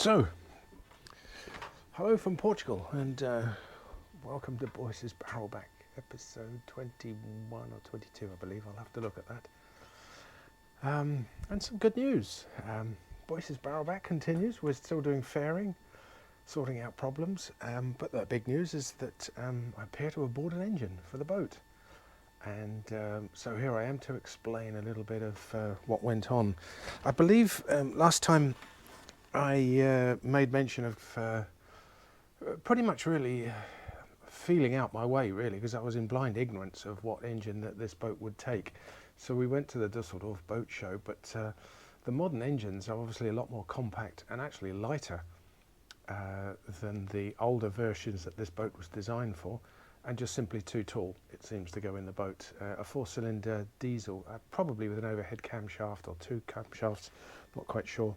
So, hello from Portugal, and welcome to Boyce's Barrelback, episode 21 or 22, I believe. I'll have to look at that. And some good news. Boyce's Barrelback continues. We're still doing fairing, sorting out problems, but the big news is that I appear to have bought an engine for the boat. And so here I am to explain a little bit of what went on. I believe last time I made mention of pretty much really feeling out my way, really, because I was in blind ignorance of what engine that this boat would take. So we went to the Düsseldorf boat show, but the modern engines are obviously a lot more compact and actually lighter than the older versions that this boat was designed for, and just simply too tall, it seems, to go in the boat. A four-cylinder diesel, probably with an overhead camshaft or two camshafts, not quite sure.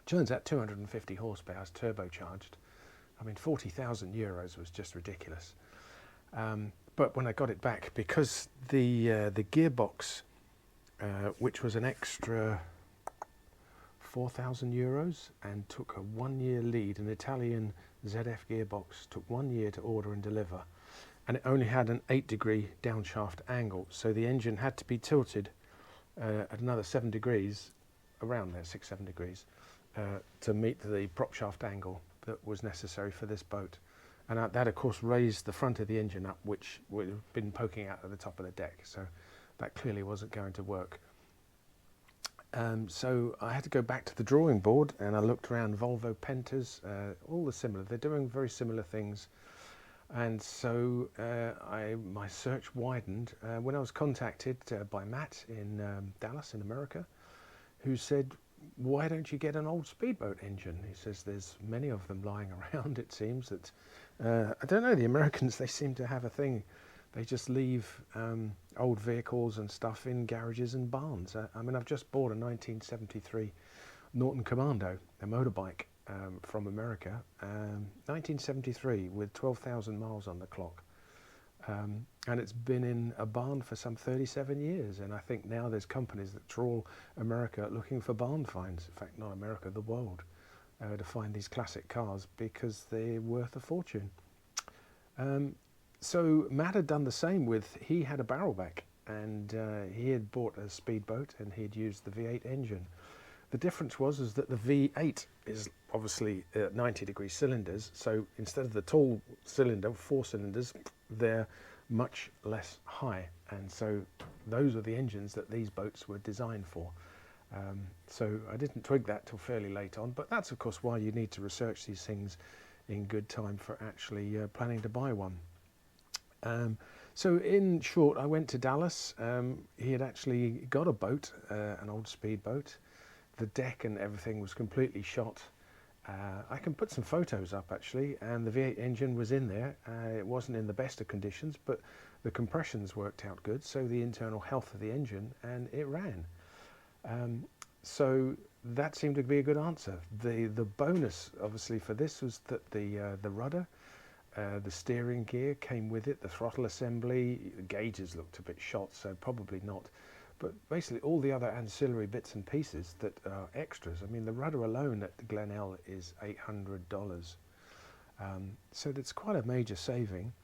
Turns out 250 horsepower is turbocharged. I mean, 40,000 euros was just ridiculous. But when I got it back, because the gearbox, which was an extra 4,000 euros and took a 1-year lead, an Italian ZF gearbox, took 1 year to order and deliver, and it only had an 8-degree downshaft angle, so the engine had to be tilted at another 7 degrees, around there, 6-7 degrees, to meet the prop shaft angle that was necessary for this boat. And that of course raised the front of the engine up, which would have been poking out at the top of the deck, so that clearly wasn't going to work. So I had to go back to the drawing board, and I looked around Volvo Pentas, all the similar, they're doing very similar things. And so my search widened when I was contacted by Matt in Dallas in America, who said, why don't you get an old speedboat engine? He says there's many of them lying around, it seems. That I don't know, the Americans, they seem to have a thing. They just leave old vehicles and stuff in garages and barns. I mean, I've just bought a 1973 Norton Commando, a motorbike from America, 1973 with 12,000 miles on the clock. And it's been in a barn for some 37 years, and I think now there's companies that trawl America looking for barn finds, in fact not America, the world, to find these classic cars because they're worth a fortune. So Matt had done the same with, he had a Barrelback, and he had bought a speedboat and he had used the V8 engine. The difference was that the V8 is obviously 90-degree cylinders, so instead of the tall cylinder, 4 cylinders, they're much less high, and so those are the engines that these boats were designed for. So I didn't twig that till fairly late on, but that's of course why you need to research these things in good time for actually planning to buy one. So in short, I went to Dallas. He had actually got a boat, an old speedboat. The deck and everything was completely shot. I can put some photos up actually, and the V8 engine was in there. It wasn't in the best of conditions, but the compressions worked out good, so the internal health of the engine, and it ran. So that seemed to be a good answer. The bonus obviously for this was that the rudder, the steering gear came with it, the throttle assembly, the gauges looked a bit shot, so probably not. But basically all the other ancillary bits and pieces that are extras. I mean, the rudder alone at the Glenelg is $800. So that's quite a major saving.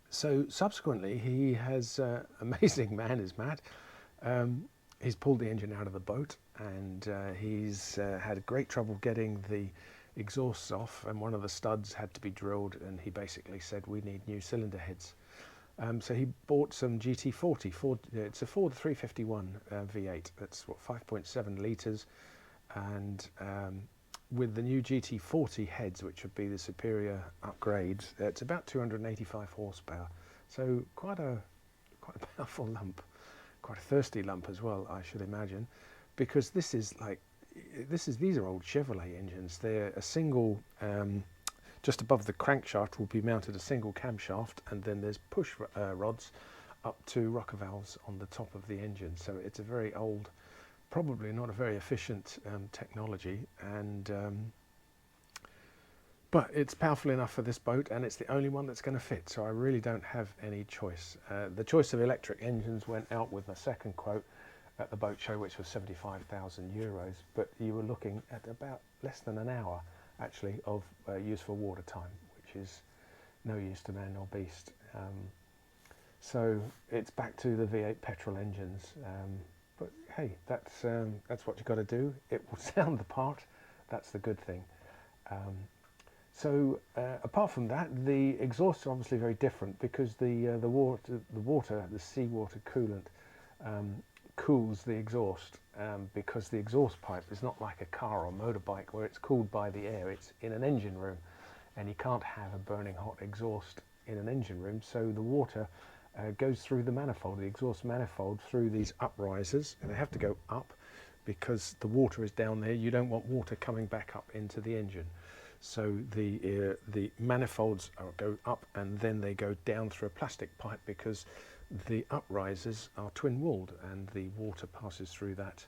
So subsequently, he has, amazing man is Matt, he's pulled the engine out of the boat, and he's had great trouble getting the exhausts off, and one of the studs had to be drilled, and he basically said, we need new cylinder heads. So he bought some GT40, it's a Ford 351 V8, that's what, 5.7 litres, and with the new GT40 heads, which would be the superior upgrades, it's about 285 horsepower, so quite a powerful lump, quite a thirsty lump as well, I should imagine, because this is like, these are old Chevrolet engines. They're a single, just above the crankshaft will be mounted a single camshaft, and then there's push rods up to rocker valves on the top of the engine. So it's a very old, probably not a very efficient technology, and but it's powerful enough for this boat, and it's the only one that's going to fit, so I really don't have any choice. The choice of electric engines went out with my second quote, at the boat show, which was 75,000 euros, but you were looking at about less than an hour actually of useful water time, which is no use to man nor beast. So it's back to the V8 petrol engines, but hey, that's what you've got to do. It will sound the part. That's the good thing. So apart from that, the exhausts are obviously very different because the seawater coolant cools the exhaust, because the exhaust pipe is not like a car or motorbike where it's cooled by the air. It's in an engine room, and you can't have a burning hot exhaust in an engine room. So the water goes through the manifold, the exhaust manifold, through these uprisers, and they have to go up because the water is down there. You don't want water coming back up into the engine. So the manifolds go up and then they go down through a plastic pipe because the uprisers are twin-walled and the water passes through that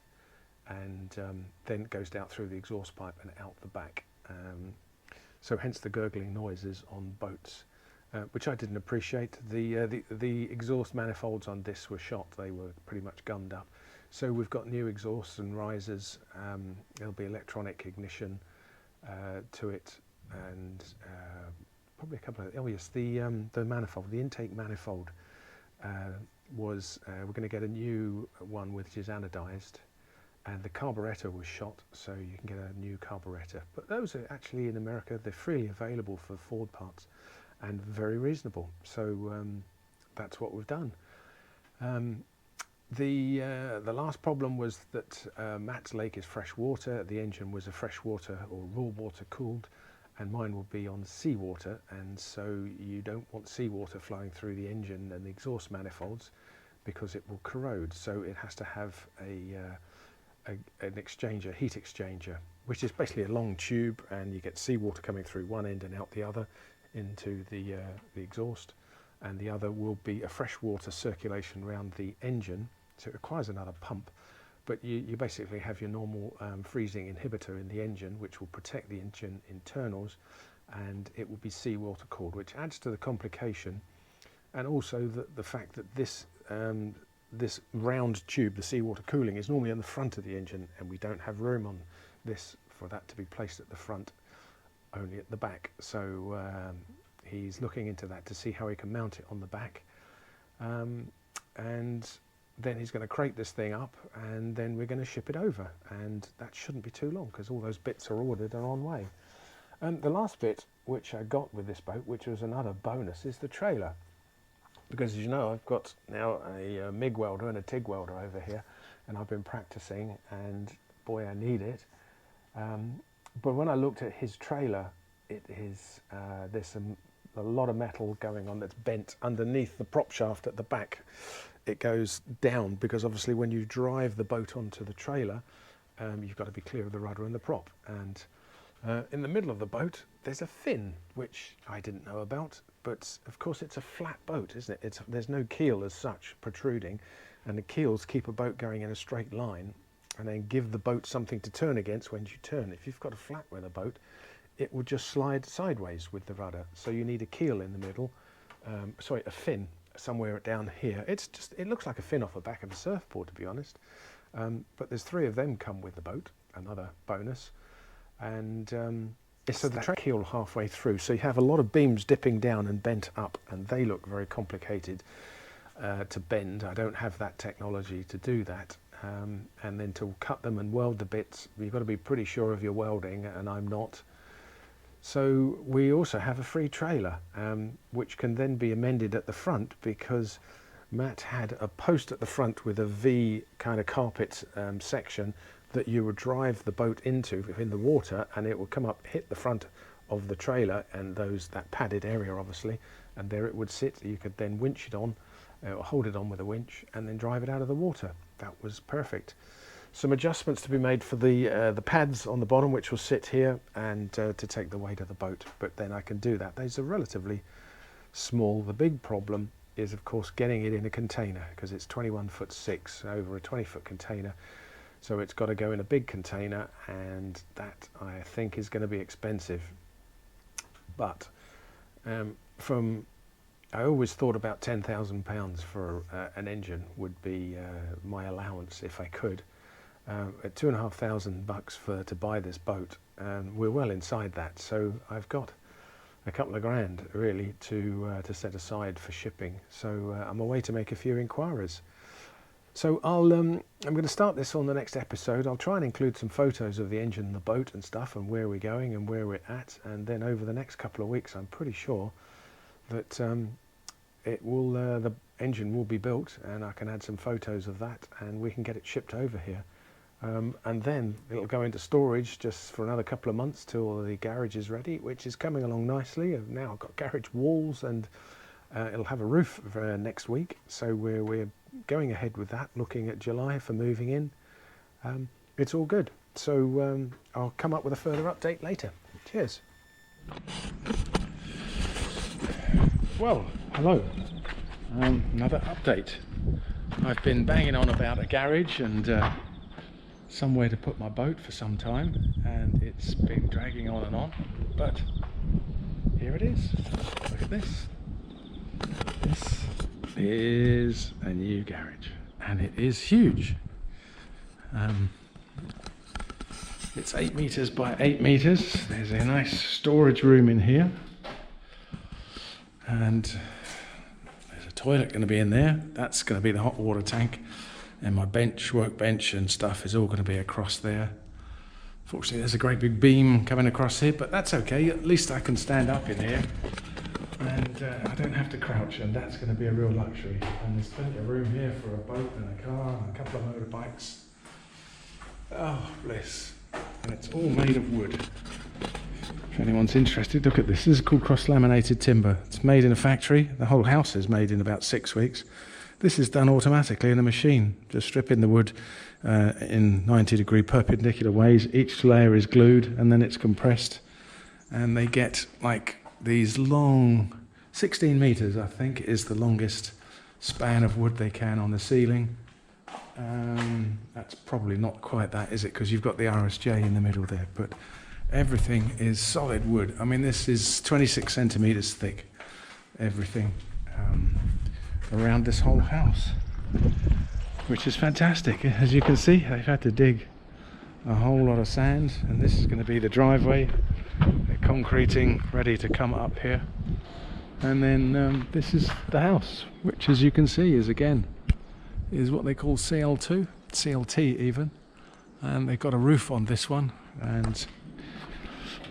and then goes down through the exhaust pipe and out the back. So hence the gurgling noises on boats, which I didn't appreciate. The exhaust manifolds on this were shot. They were pretty much gummed up. So we've got new exhausts and risers. There'll be electronic ignition to it, and probably a couple of, oh yes, the manifold, the intake manifold was, we're going to get a new one which is anodized, and the carburettor was shot, so you can get a new carburettor. But those are actually in America, they're freely available for Ford parts and very reasonable. So that's what we've done. The last problem was that Matt's lake is fresh water. The engine was a fresh water or raw water cooled, and mine will be on seawater, and so you don't want seawater flowing through the engine and the exhaust manifolds because it will corrode. So it has to have an exchanger, heat exchanger, which is basically a long tube, and you get seawater coming through one end and out the other into the exhaust, and the other will be a freshwater circulation around the engine. So it requires another pump, but you basically have your normal freezing inhibitor in the engine, which will protect the engine internals, and it will be seawater cooled, which adds to the complication, and also the fact that this round tube, the seawater cooling, is normally on the front of the engine, and we don't have room on this for that to be placed at the front, only at the back. So he's looking into that to see how he can mount it on the back, and then he's going to crate this thing up, and then we're going to ship it over, and that shouldn't be too long because all those bits are ordered and on way. The last bit which I got with this boat, which was another bonus, is the trailer, because as you know, I've got now a MIG welder and a TIG welder over here, and I've been practicing, and boy, I need it. But when I looked at his trailer, it is there's a lot of metal going on that's bent underneath the prop shaft at the back. It goes down because obviously when you drive the boat onto the trailer, you've got to be clear of the rudder and the prop. And in the middle of the boat, there's a fin, which I didn't know about, but of course it's a flat boat, isn't it? There's no keel as such protruding, and the keels keep a boat going in a straight line and then give the boat something to turn against when you turn. If you've got a flat weather boat, it will just slide sideways with the rudder. So you need a keel in the middle, a fin somewhere down here. It looks like a fin off the back of a surfboard, to be honest. But there's 3 of them come with the boat, another bonus. And so the keel halfway through. So you have a lot of beams dipping down and bent up, and they look very complicated to bend. I don't have that technology to do that. And then to cut them and weld the bits, you've got to be pretty sure of your welding, and I'm not. So we also have a free trailer, which can then be amended at the front, because Matt had a post at the front with a V kind of carpet section that you would drive the boat into in the water, and it would come up, hit the front of the trailer and that padded area obviously, and there it would sit. You could then winch it on, or hold it on with a winch, and then drive it out of the water. That was perfect. Some adjustments to be made for the pads on the bottom, which will sit here, and to take the weight of the boat, but then I can do that. These are relatively small. The big problem is of course getting it in a container, because it's 21'6" over a 20-foot container, so it's got to go in a big container, and that I think is going to be expensive. But from I always thought about £10,000 for an engine would be my allowance if I could. At £2,500 to buy this boat, and we're well inside that, so I've got a couple of grand really to set aside for shipping. So I'm away to make a few inquiries. So I'm going to start this on the next episode. I'll try and include some photos of the engine and the boat and stuff, and where we're going and where we're at, and then over the next couple of weeks I'm pretty sure that the engine will be built, and I can add some photos of that, and we can get it shipped over here. And then it'll go into storage just for another couple of months till the garage is ready, which is coming along nicely. Now I've got garage walls, and it'll have a roof next week. So we're going ahead with that, looking at July for moving in. It's all good. So I'll come up with a further update later. Cheers. Well, hello. Another update. I've been banging on about a garage and somewhere to put my boat for some time, and it's been dragging on and on, but here it is. Look at this. This is a new garage, and it is huge. It's 8 meters by 8 meters. There's a nice storage room in here, and there's a toilet going to be in there. That's going to be the hot water tank. And my workbench and stuff is all going to be across there. Fortunately, there's a great big beam coming across here, but that's okay. At least I can stand up in here, and I don't have to crouch, and that's going to be a real luxury. And there's plenty of room here for a boat and a car and a couple of motorbikes. Oh, bliss. And it's all made of wood. If anyone's interested, look at this. This is called cross-laminated timber. It's made in a factory. The whole house is made in about 6 weeks. This is done automatically in a machine. Just strip in the wood in 90-degree perpendicular ways. Each layer is glued, and then it's compressed. And they get like these long, 16 meters I think is the longest span of wood they can on the ceiling. That's probably not quite that, is it? Because you've got the RSJ in the middle there. But everything is solid wood. I mean, this is 26 centimeters thick, everything. Around this whole house, which is fantastic. As you can see, they've had to dig a whole lot of sand, and this is going to be the driveway. They're concreting, ready to come up here, and then this is the house, which, as you can see, is what they call CL2, CLT even, and they've got a roof on this one, and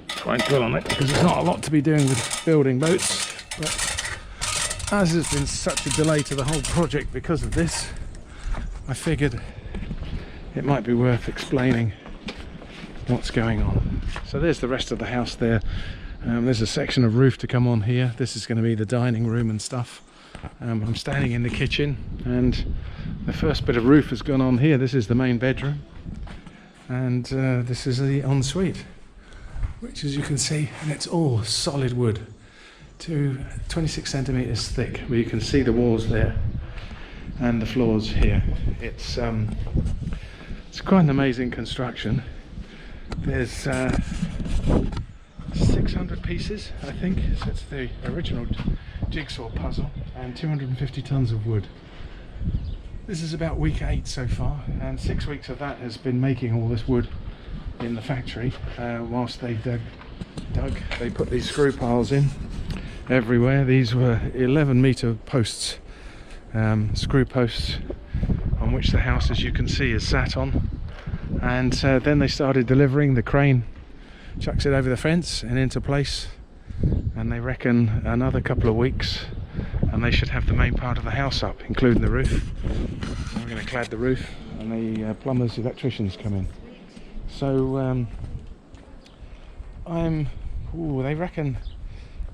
try and dwell on it because there's not a lot to be doing with building boats, but as there's been such a delay to the whole project because of this, I figured it might be worth explaining what's going on. So there's the rest of the house there. There's a section of roof to come on here. This is going to be the dining room and stuff. I'm standing in the kitchen, and the first bit of roof has gone on here. This is the main bedroom, and this is the ensuite, which, as you can see, and it's all solid wood. 26 centimeters thick, where you can see the walls there and the floors here. It's quite an amazing construction. There's 600 pieces, I think, so it's the original jigsaw puzzle, and 250 tons of wood. This is about week 8 so far, and 6 weeks of that has been making all this wood in the factory, whilst they they put these screw piles in everywhere. These were 11-meter posts, screw posts, on which the house, as you can see, is sat on. And then they started delivering. The crane chucks it over the fence and into place, and they reckon another couple of weeks and they should have the main part of the house up, including the roof. We're going to clad the roof, and the plumbers, electricians come in. So they reckon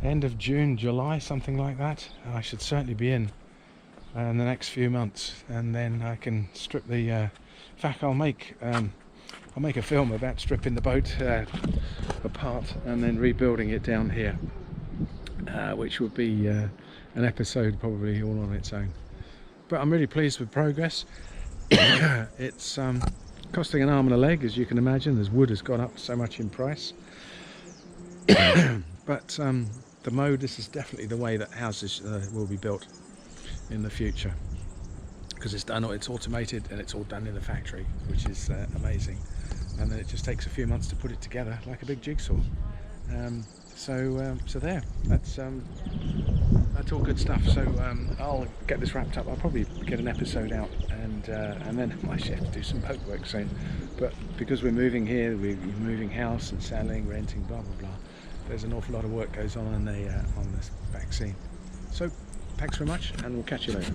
end of June, July, something like that. I should certainly be in the next few months, and then I can strip the in fact I'll make a film about stripping the boat apart and then rebuilding it down here, which would be an episode probably all on its own. But I'm really pleased with progress. It's costing an arm and a leg, as you can imagine, as wood has gone up so much in price. But the mode, this is definitely the way that houses will be built in the future, because it's done, it's automated and it's all done in the factory, which is amazing. And then it just takes a few months to put it together like a big jigsaw. So there, that's all good stuff. So I'll get this wrapped up. I'll probably get an episode out, and then I might have to do some boat work soon. But because we're moving here, we're moving house and selling, renting, blah blah blah. There's an awful lot of work goes on this back scene. So thanks very much, and we'll catch you later.